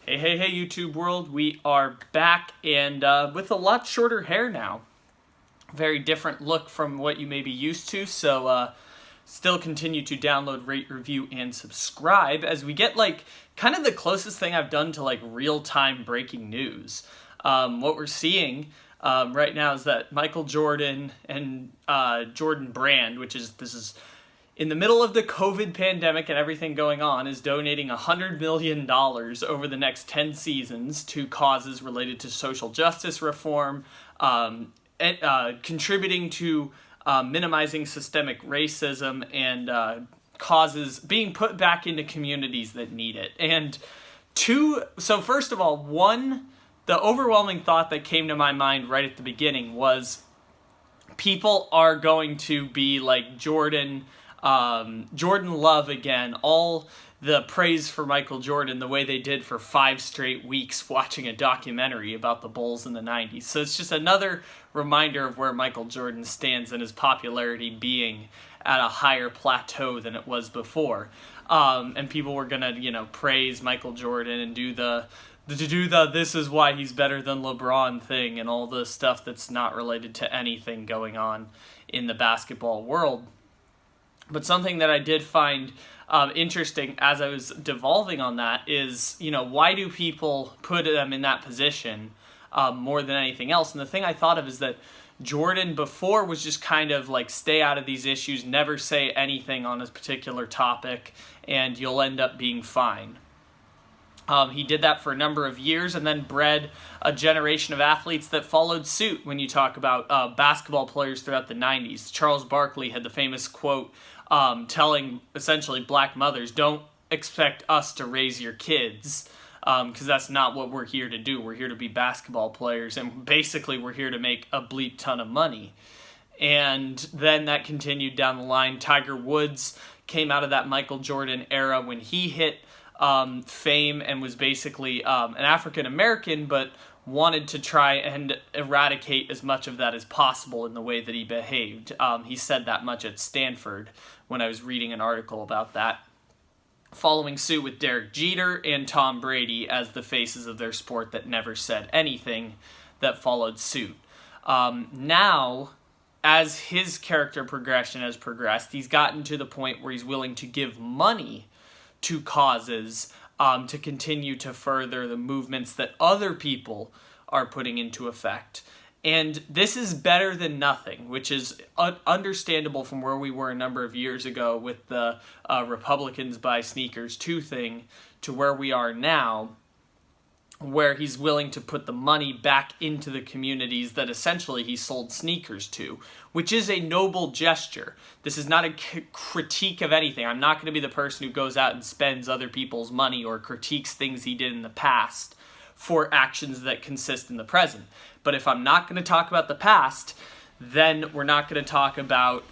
Hey, YouTube world. We are back and with a lot shorter hair now. Very different look from what you may be used to, so still continue to download, rate, review, and subscribe as we get kind of the closest thing I've done to real-time breaking news. What we're seeing right now is that Michael Jordan and Jordan Brand, this is in the middle of the COVID pandemic and everything going on, is donating $100 million over the next 10 seasons to causes related to social justice reform, contributing to minimizing systemic racism and causes being put back into communities that need it. And so first of all, the overwhelming thought that came to my mind right at the beginning was people are going to be like Jordan Love again, all the praise for Michael Jordan the way they did for 5 straight weeks watching a documentary about the Bulls in the 90s. So it's just another reminder of where Michael Jordan stands in his popularity being at a higher plateau than it was before. And people were gonna, praise Michael Jordan and do the this is why he's better than LeBron thing and all the stuff that's not related to anything going on in the basketball world. But something that I did find interesting as I was devolving on that is, why do people put them in that position more than anything else? And the thing I thought of is that Jordan before was just kind of stay out of these issues, never say anything on a particular topic, and you'll end up being fine. He did that for a number of years and then bred a generation of athletes that followed suit when you talk about basketball players throughout the 90s. Charles Barkley had the famous quote telling essentially black mothers, don't expect us to raise your kids because that's not what we're here to do. We're here to be basketball players, and basically we're here to make a bleep ton of money. And then that continued down the line. Tiger Woods came out of that Michael Jordan era when he hit fame and was basically an African American, but wanted to try and eradicate as much of that as possible in the way that he behaved. He said that much at Stanford when I was reading an article about that. Following suit with Derek Jeter and Tom Brady as the faces of their sport that never said anything that followed suit. Now, as his character progression has progressed, he's gotten to the point where he's willing to give money to causes to continue to further the movements that other people are putting into effect. And this is better than nothing, which is understandable from where we were a number of years ago with the Republicans buy sneakers too thing to where we are now, where he's willing to put the money back into the communities that essentially he sold sneakers to, which is a noble gesture. This is not a critique of anything. I'm not going to be the person who goes out and spends other people's money or critiques things he did in the past for actions that consist in the present. But if I'm not going to talk about the past, then we're not going to talk about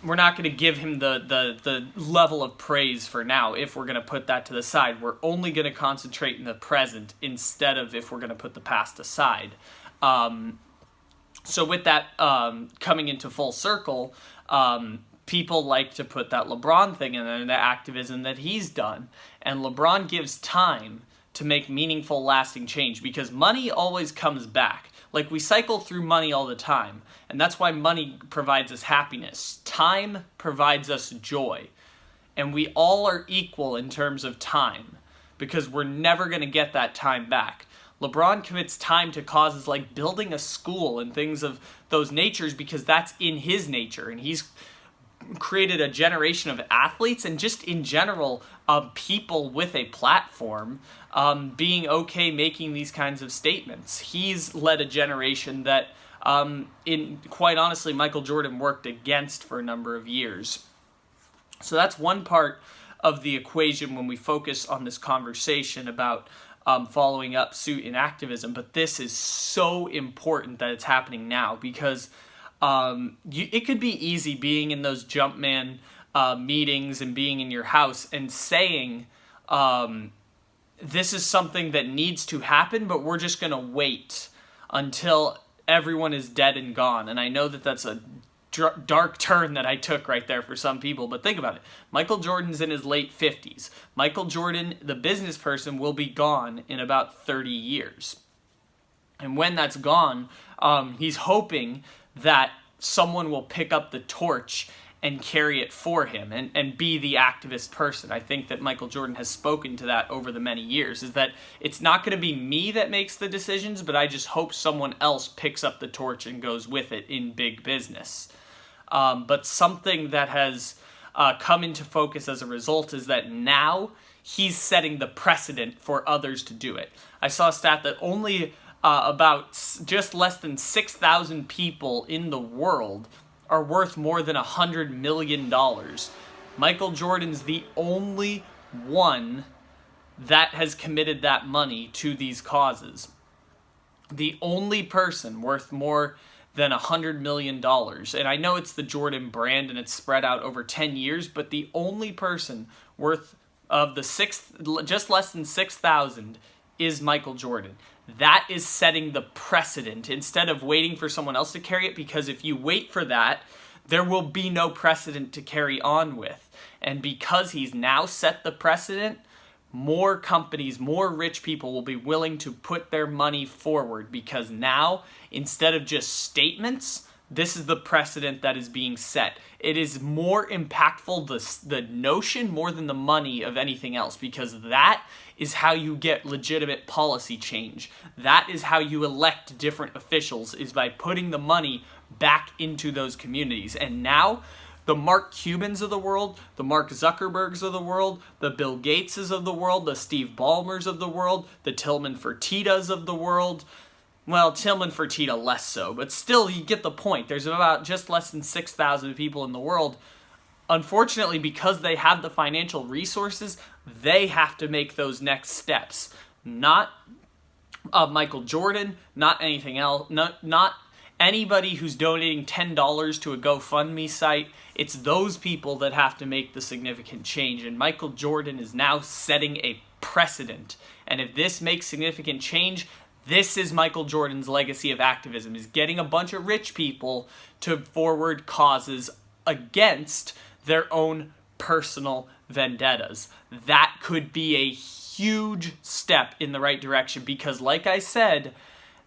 we're not going to give him the level of praise for now. If we're going to put that to the side, we're only going to concentrate in the present instead of if we're going to put the past aside. So with that coming into full circle, people like to put that LeBron thing in there, the activism that he's done. And LeBron gives time to make meaningful, lasting change because money always comes back. We cycle through money all the time, and that's why money provides us happiness. Time provides us joy, and we all are equal in terms of time because we're never going to get that time back. LeBron commits time to causes like building a school and things of those natures because that's in his nature, and he's created a generation of athletes and just in general people with a platform being okay making these kinds of statements. He's led a generation that quite honestly Michael Jordan worked against for a number of years. So that's one part of the equation when we focus on this conversation about following up suit in activism. But this is so important that it's happening now because it could be easy being in those Jumpman meetings and being in your house and saying this is something that needs to happen, but we're just going to wait until everyone is dead and gone. And I know that that's a dark turn that I took right there for some people, but think about it. Michael Jordan's in his late 50s. Michael Jordan, the business person, will be gone in about 30 years. And when that's gone, he's hoping that someone will pick up the torch and carry it for him and be the activist person. I think that Michael Jordan has spoken to that over the many years, is that it's not going to be me that makes the decisions, but I just hope someone else picks up the torch and goes with it in big business. But something that has come into focus as a result is that now he's setting the precedent for others to do it. I saw a stat that only about just less than 6,000 people in the world are worth more than $100 million. Michael Jordan's the only one that has committed that money to these causes. The only person worth more than $100 million. And I know it's the Jordan brand and it's spread out over 10 years, but the only person worth of the just less than 6,000 is Michael Jordan. That is setting the precedent instead of waiting for someone else to carry it, because if you wait for that, there will be no precedent to carry on with. And because he's now set the precedent, more companies, more rich people will be willing to put their money forward, because now, instead of just statements, this is the precedent that is being set. It is more impactful, the notion, more than the money of anything else, because that is how you get legitimate policy change. That is how you elect different officials, is by putting the money back into those communities. And now, the Mark Cubans of the world, the Mark Zuckerbergs of the world, the Bill Gateses of the world, the Steve Ballmers of the world, the Tillman Fertittas of the world. Well, Tillman Fertitta less so, but still you get the point. There's about just less than 6,000 people in the world. Unfortunately, because they have the financial resources, they have to make those next steps. Not Michael Jordan, not anything else, not anybody who's donating $10 to a GoFundMe site. It's those people that have to make the significant change. And Michael Jordan is now setting a precedent. And if this makes significant change, this is Michael Jordan's legacy of activism, is getting a bunch of rich people to forward causes against their own personal vendettas. That could be a huge step in the right direction, because like I said,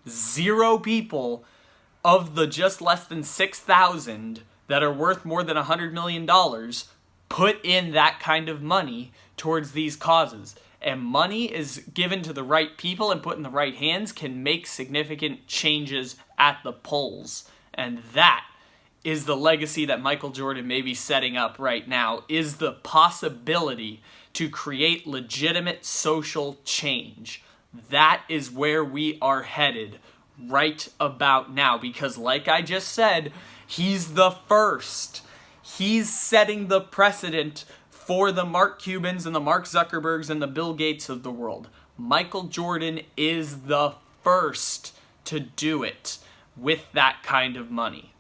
0 people of the just less than 6,000 that are worth more than $100 million put in that kind of money towards these causes. And money is given to the right people and put in the right hands can make significant changes at the polls. And that is the legacy that Michael Jordan may be setting up right now, is the possibility to create legitimate social change. That is where we are headed right about now, because like I just said, he's the first. He's setting the precedent for the Mark Cubans and the Mark Zuckerbergs and the Bill Gates of the world. Michael Jordan is the first to do it with that kind of money.